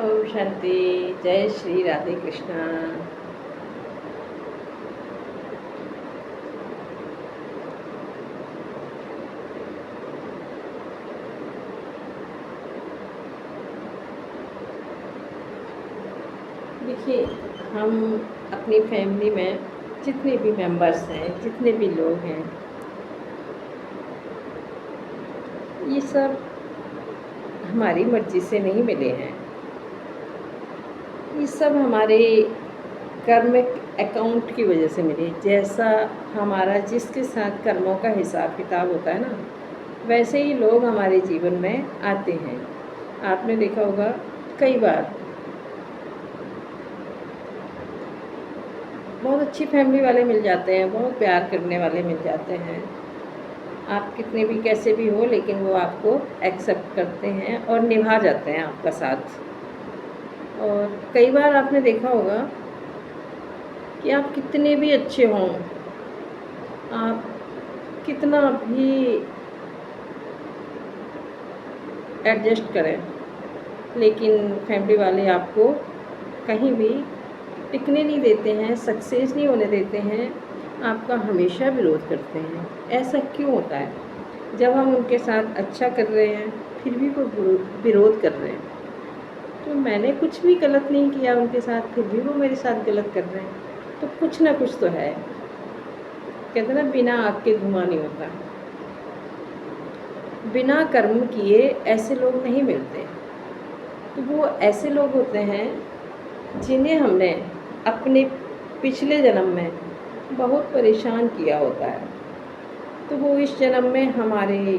ओम शांति। जय श्री राधे कृष्णा। देखिए, हम अपनी फैमिली में जितने भी मेंबर्स हैं, जितने भी लोग हैं, ये सब हमारी मर्ज़ी से नहीं मिले हैं। ये सब हमारे कर्मिक अकाउंट की वजह से मिले। जैसा हमारा जिसके साथ कर्मों का हिसाब किताब होता है ना, वैसे ही लोग हमारे जीवन में आते हैं। आपने देखा होगा कई बार बहुत अच्छी फैमिली वाले मिल जाते हैं, बहुत प्यार करने वाले मिल जाते हैं। आप कितने भी कैसे भी हो, लेकिन वो आपको एक्सेप्ट करते हैं और निभा जाते हैं आपका साथ। और कई बार आपने देखा होगा कि आप कितने भी अच्छे हों, आप कितना भी एडजस्ट करें, लेकिन फैमिली वाले आपको कहीं भी टिकने नहीं देते हैं, सक्सेस नहीं होने देते हैं, आपका हमेशा विरोध करते हैं। ऐसा क्यों होता है? जब हम उनके साथ अच्छा कर रहे हैं, फिर भी वो विरोध कर रहे हैं। तो मैंने कुछ भी गलत नहीं किया उनके साथ, फिर भी वो मेरे साथ गलत कर रहे हैं। तो कुछ ना कुछ तो है। कहते हैं ना, बिना आग के धुआं नहीं होता। बिना कर्म किए ऐसे लोग नहीं मिलते। तो वो ऐसे लोग होते हैं जिन्हें हमने अपने पिछले जन्म में बहुत परेशान किया होता है। तो वो इस जन्म में हमारे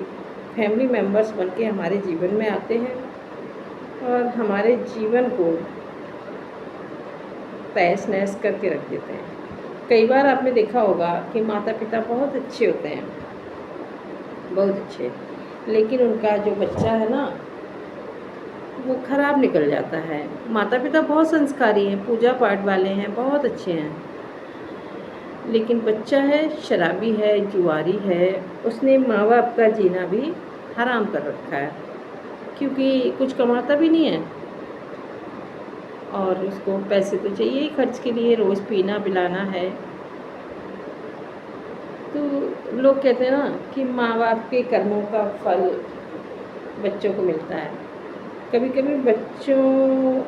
फैमिली मेम्बर्स बन के हमारे जीवन में आते हैं और हमारे जीवन को तहस नहस करके रख देते हैं। कई बार आपने देखा होगा कि माता पिता बहुत अच्छे होते हैं, बहुत अच्छे, लेकिन उनका जो बच्चा है ना, वो खराब निकल जाता है। माता पिता बहुत संस्कारी हैं, पूजा पाठ वाले हैं, बहुत अच्छे हैं, लेकिन बच्चा है शराबी है, जुआरी है। उसने माँ बाप का जीना भी हराम कर रखा है, क्योंकि कुछ कमाता भी नहीं है और उसको पैसे तो चाहिए ही खर्च के लिए, रोज़ पीना पिलाना है। तो लोग कहते हैं ना कि माँ बाप के कर्मों का फल बच्चों को मिलता है। कभी कभी बच्चों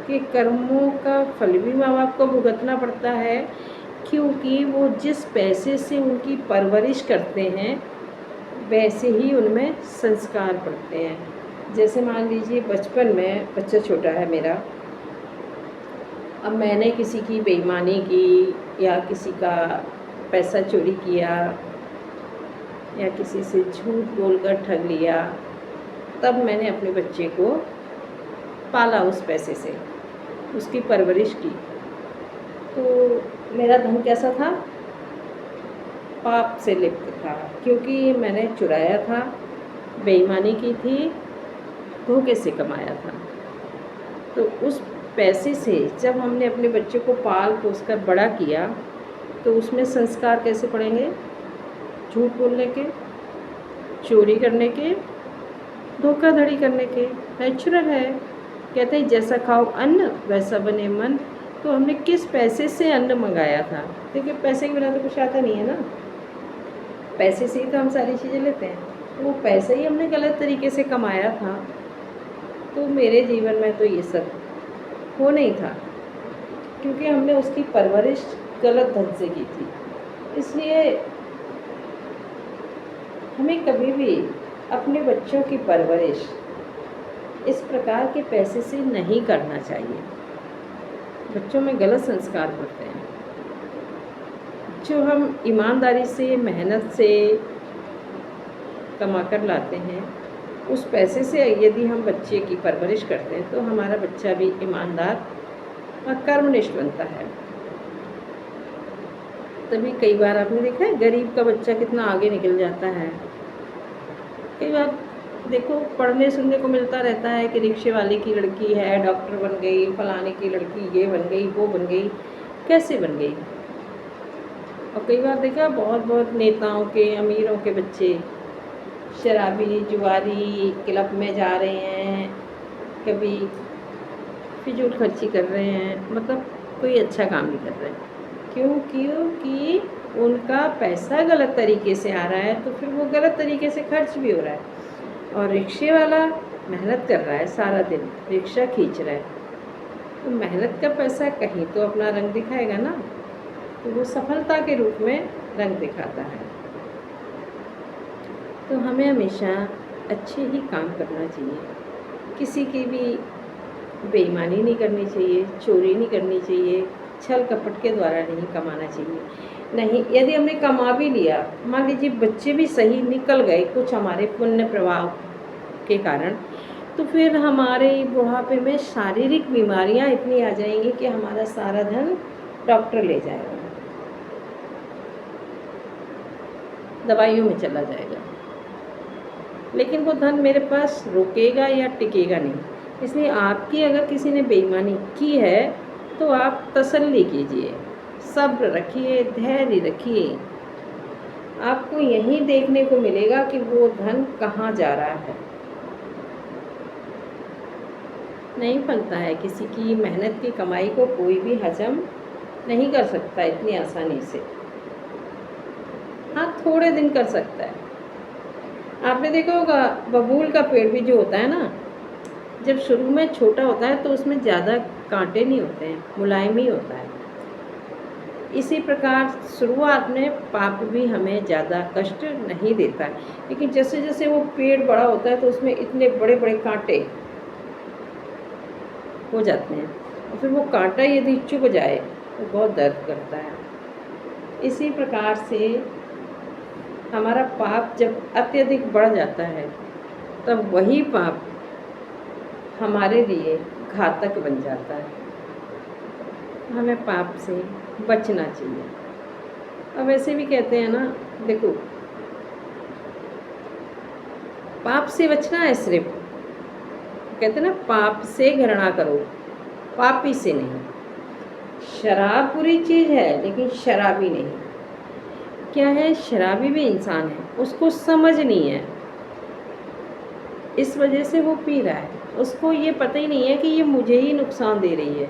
के कर्मों का फल भी माँ बाप को भुगतना पड़ता है, क्योंकि वो जिस पैसे से उनकी परवरिश करते हैं, वैसे ही उनमें संस्कार पड़ते हैं। जैसे मान लीजिए, बचपन में बच्चा छोटा है मेरा, अब मैंने किसी की बेईमानी की या किसी का पैसा चोरी किया या किसी से झूठ बोलकर ठग लिया, तब मैंने अपने बच्चे को पाला, उस पैसे से उसकी परवरिश की। तो मेरा धन कैसा था? पाप से लिप्त था, क्योंकि मैंने चुराया था, बेईमानी की थी, धोखे से कमाया था। तो उस पैसे से जब हमने अपने बच्चे को पाल पोस कर बड़ा किया, तो उसमें संस्कार कैसे पड़ेंगे? झूठ बोलने के, चोरी करने के, धोखाधड़ी करने के। नेचुरल है। कहते हैं जैसा खाओ अन्न वैसा बने मन। तो हमने किस पैसे से अन्न मंगाया था? देखिए, पैसे के बिना तो कुछ आता नहीं है ना। पैसे से ही तो हम सारी चीज़ें लेते हैं। वो पैसा ही हमने गलत तरीके से कमाया था। तो मेरे जीवन में तो ये सब हो नहीं था, क्योंकि हमने उसकी परवरिश गलत ढंग से की थी। इसलिए हमें कभी भी अपने बच्चों की परवरिश इस प्रकार के पैसे से नहीं करना चाहिए। बच्चों में गलत संस्कार पड़ते हैं। जो हम ईमानदारी से, मेहनत से कमा कर लाते हैं, उस पैसे से यदि हम बच्चे की परवरिश करते हैं, तो हमारा बच्चा भी ईमानदार और कर्मनिष्ठ बनता है। तभी कई बार आपने देखा है, गरीब का बच्चा कितना आगे निकल जाता है। कई बार देखो, पढ़ने सुनने को मिलता रहता है कि रिक्शे वाले की लड़की है डॉक्टर बन गई, फलाने की लड़की ये बन गई, वो बन गई। कैसे बन गई? और कई बार देखा, बहुत बहुत नेताओं के, अमीरों के बच्चे शराबी, जुआरी क्लब में जा रहे हैं, कभी फिजूल खर्ची कर रहे हैं, मतलब कोई अच्छा काम नहीं कर रहे हैं। क्योंकि उनका पैसा गलत तरीके से आ रहा है, तो फिर वो गलत तरीके से खर्च भी हो रहा है। और रिक्शे वाला मेहनत कर रहा है, सारा दिन रिक्शा खींच रहा है, तो मेहनत का पैसा कहीं तो अपना रंग दिखाएगा ना, तो वो सफलता के रूप में रंग दिखाता है। तो हमें हमेशा अच्छे ही काम करना चाहिए, किसी की भी बेईमानी नहीं करनी चाहिए, चोरी नहीं करनी चाहिए, छल कपट के द्वारा नहीं कमाना चाहिए। नहीं, यदि हमने कमा भी लिया, मान लीजिए बच्चे भी सही निकल गए कुछ हमारे पुण्य प्रभाव के कारण, तो फिर हमारे बुढ़ापे में शारीरिक बीमारियां इतनी आ जाएंगी कि हमारा सारा धन डॉक्टर ले जाएगा, दवाइयों में चला जाएगा, लेकिन वो धन मेरे पास रुकेगा या टिकेगा नहीं। इसलिए आपकी अगर किसी ने बेईमानी की है तो आप तसल्ली कीजिए, सब्र रखिए, धैर्य रखिए। आपको यही देखने को मिलेगा कि वो धन कहाँ जा रहा है। नहीं फलता है, किसी की मेहनत की कमाई को कोई भी हजम नहीं कर सकता इतनी आसानी से। हाँ, थोड़े दिन कर सकता है। आपने देखा होगा बबूल का पेड़ भी जो होता है ना, जब शुरू में छोटा होता है तो उसमें ज़्यादा कांटे नहीं होते हैं, मुलायम ही होता है। इसी प्रकार शुरुआत में पाप भी हमें ज़्यादा कष्ट नहीं देता है, लेकिन जैसे जैसे वो पेड़ बड़ा होता है तो उसमें इतने बड़े बड़े कांटे हो जाते हैं, और फिर वो कांटा यदि चुभ जाए तो बहुत दर्द करता है। इसी प्रकार से हमारा पाप जब अत्यधिक बढ़ जाता है, तब वही पाप हमारे लिए घातक बन जाता है। हमें पाप से बचना चाहिए। अब ऐसे भी कहते हैं ना, देखो पाप से बचना है, सिर्फ कहते हैं ना पाप से घृणा करो, पापी से नहीं। शराब बुरी चीज़ है, लेकिन शराबी नहीं। क्या है, शराबी भी इंसान है, उसको समझ नहीं है, इस वजह से वो पी रहा है। उसको ये पता ही नहीं है कि ये मुझे ही नुकसान दे रही है।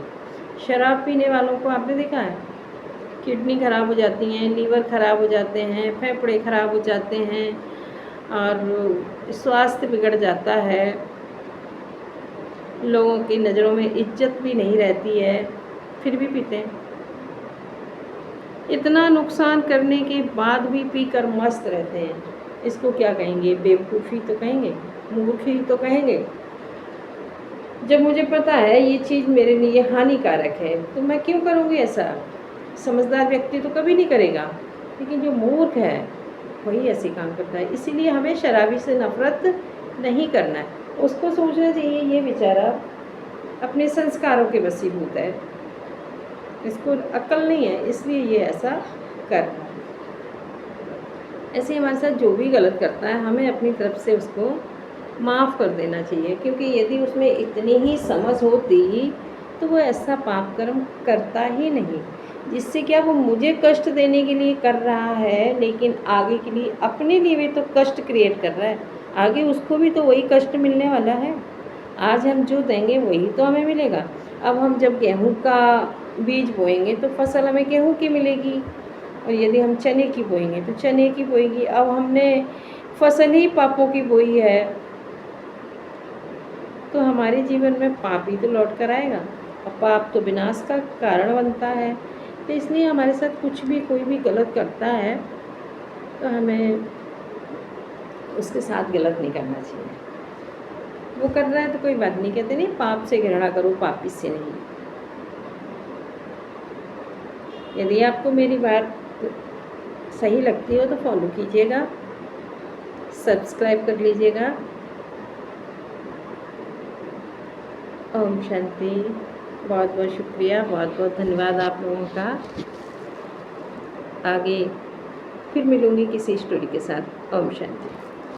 शराब पीने वालों को आपने देखा है, किडनी खराब हो जाती हैं, लीवर खराब हो जाते हैं, फेफड़े खराब हो जाते हैं, और स्वास्थ्य बिगड़ जाता है, लोगों की नज़रों में इज्जत भी नहीं रहती है, फिर भी पीते हैं। इतना नुकसान करने के बाद भी पीकर मस्त रहते हैं। इसको क्या कहेंगे, बेवकूफ़ी तो कहेंगे, मूर्खी तो कहेंगे। जब मुझे पता है ये चीज़ मेरे लिए हानिकारक है तो मैं क्यों करूँगी ऐसा। समझदार व्यक्ति तो कभी नहीं करेगा, लेकिन जो मूर्ख है वही ऐसे काम करता है। इसीलिए हमें शराबी से नफ़रत नहीं करना है। उसको सोचना चाहिए ये बेचारा अपने संस्कारों के वशीभूत है, इसको अक्ल नहीं है, इसलिए ये ऐसा कर रहा है। ऐसे हमारे साथ जो भी गलत करता है, हमें अपनी तरफ से उसको माफ़ कर देना चाहिए, क्योंकि यदि उसमें इतनी ही समझ होती तो वो ऐसा पाप कर्म करता ही नहीं। जिससे क्या, वो मुझे कष्ट देने के लिए कर रहा है, लेकिन आगे के लिए अपने लिए भी तो कष्ट क्रिएट कर रहा है। आगे उसको भी तो वही कष्ट मिलने वाला है। आज हम जो देंगे वही तो हमें मिलेगा। अब हम जब गेहूँ का बीज बोएंगे तो फसल हमें गेहूँ की मिलेगी, और यदि हम चने की बोएंगे तो चने की बोएगी। अब हमने फसल ही पापों की बोई है, तो हमारे जीवन में पाप ही तो लौट कर आएगा, और पाप तो विनाश का कारण बनता है। तो इसलिए हमारे साथ कुछ भी कोई भी गलत करता है तो हमें उसके साथ गलत नहीं करना चाहिए। वो कर रहा है तो कोई बात नहीं, कहते नहीं पाप से घृणा करो, पापी से नहीं। यदि आपको मेरी बात सही लगती हो तो फॉलो कीजिएगा, सब्सक्राइब कर लीजिएगा। ओम शांति। बहुत बहुत शुक्रिया, बहुत बहुत धन्यवाद आप लोगों का। आगे फिर मिलूँगी किसी स्टोरी के साथ। ओम शांति।